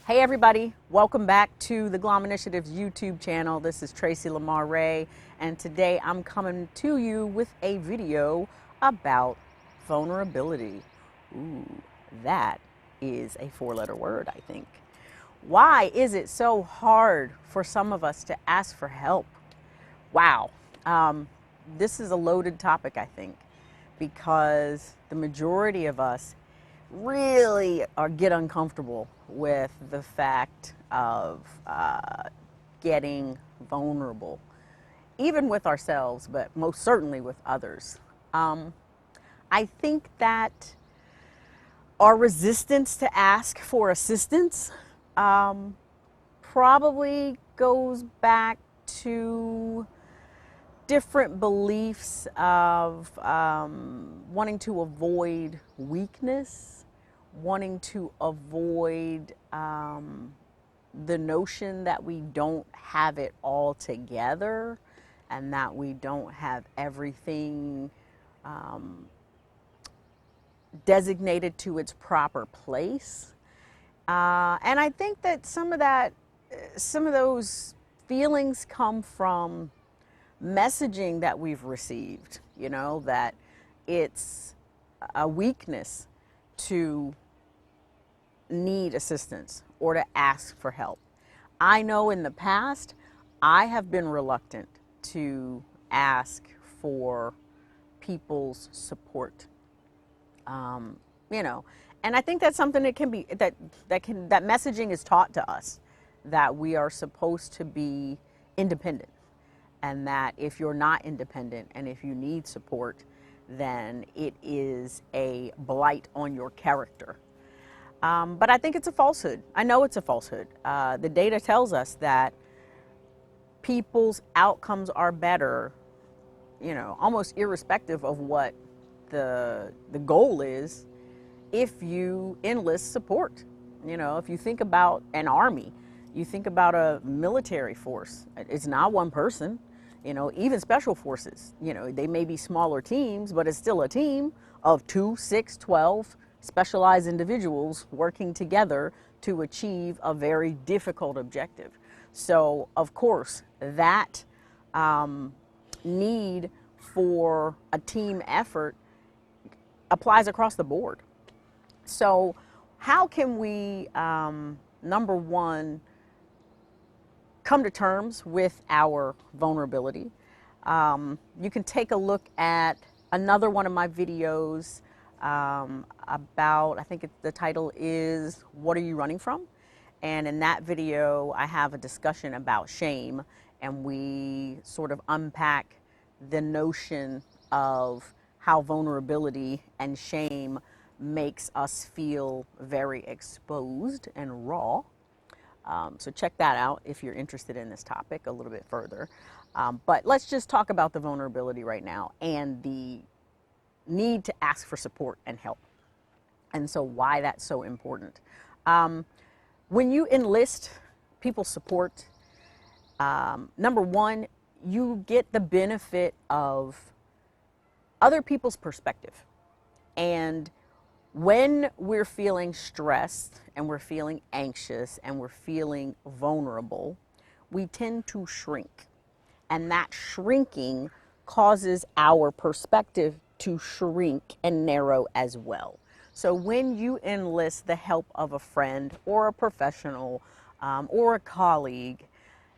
Hey everybody, welcome back to the Glom Initiative's YouTube channel. This is Tracy Lamar Ray, and today I'm coming to you with a video about vulnerability. Ooh, that is a four-letter word, I think. Why is it so hard for some of us to ask for help? Wow, this is a loaded topic, I think, because the majority of us really get uncomfortable with the fact of getting vulnerable, even with ourselves, but most certainly with others. I think that our resistance to ask for assistance probably goes back to different beliefs of wanting to avoid weakness, wanting to avoid the notion that we don't have it all together and that we don't have everything designated to its proper place. And I think that some of those feelings come from messaging that we've received, that it's a weakness to need assistance or to ask for help. I know in the past, I have been reluctant to ask for people's support. And I think that's something that can be, that messaging is taught to us, that we are supposed to be independent. And that if you're not independent and if you need support, then it is a blight on your character. But I think it's a falsehood. I know it's a falsehood. The data tells us that people's outcomes are better, almost irrespective of what the goal is, if you enlist support. If you think about an army, you think about a military force. It's not one person. Even special forces, they may be smaller teams, but it's still a team of 2, 6, 12 specialized individuals working together to achieve a very difficult objective. So, of course, that need for a team effort applies across the board. So, how can we, number one, come to terms with our vulnerability? You can take a look at another one of my videos about, I think the title is, What Are You Running From? And in that video, I have a discussion about shame, and we sort of unpack the notion of how vulnerability and shame makes us feel very exposed and raw. So check that out if you're interested in this topic a little bit further. But let's just talk about the vulnerability right now and the need to ask for support and help. And so why that's so important. When you enlist people's support, number one, you get the benefit of other people's perspective. And when we're feeling stressed and we're feeling anxious and we're feeling vulnerable, we tend to shrink. And that shrinking causes our perspective to shrink and narrow as well. So when you enlist the help of a friend or a professional or a colleague,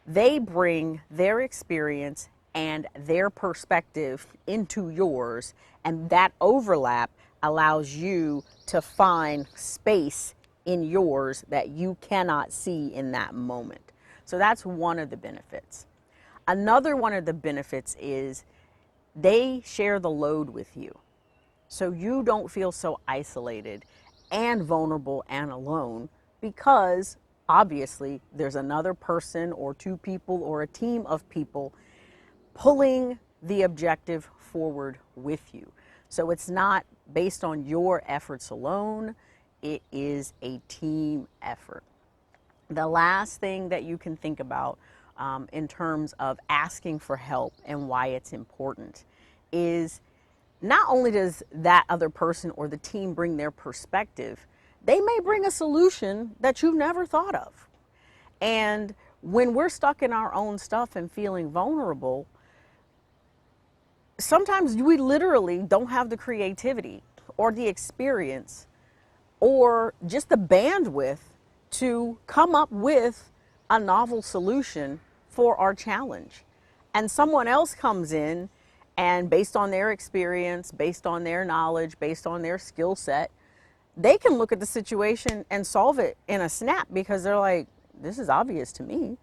they bring their experience and their perspective into yours, and that overlap allows you to find space in yours that you cannot see in that moment. So that's one of the benefits. Another one of the benefits is they share the load with you. So you don't feel so isolated and vulnerable and alone, because obviously there's another person or two people or a team of people pulling the objective forward with you. So it's not based on your efforts alone, it is a team effort. The last thing that you can think about in terms of asking for help and why it's important is not only does that other person or the team bring their perspective, they may bring a solution that you've never thought of. And when we're stuck in our own stuff and feeling vulnerable, sometimes we literally don't have the creativity or the experience or just the bandwidth to come up with a novel solution for our challenge. And someone else comes in and based on their experience, based on their knowledge, based on their skill set, they can look at the situation and solve it in a snap because they're like, this is obvious to me.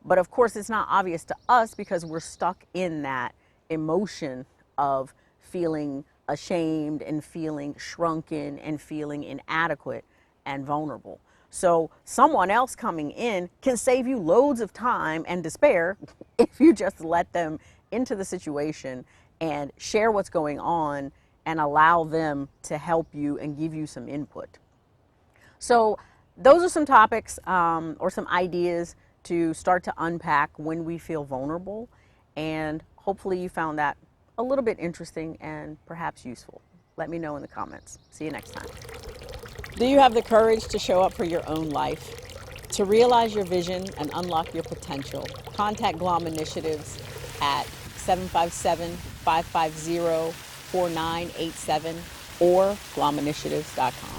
But of course, it's not obvious to us because we're stuck in that emotion of feeling ashamed and feeling shrunken and feeling inadequate and vulnerable. So someone else coming in can save you loads of time and despair if you just let them into the situation and share what's going on and allow them to help you and give you some input. So those are some topics or some ideas to start to unpack when we feel vulnerable, and hopefully you found that a little bit interesting and perhaps useful. Let me know in the comments. See you next time. Do you have the courage to show up for your own life? To realize your vision and unlock your potential, contact Glom Initiatives at 757-550-4987 or glominitiatives.com.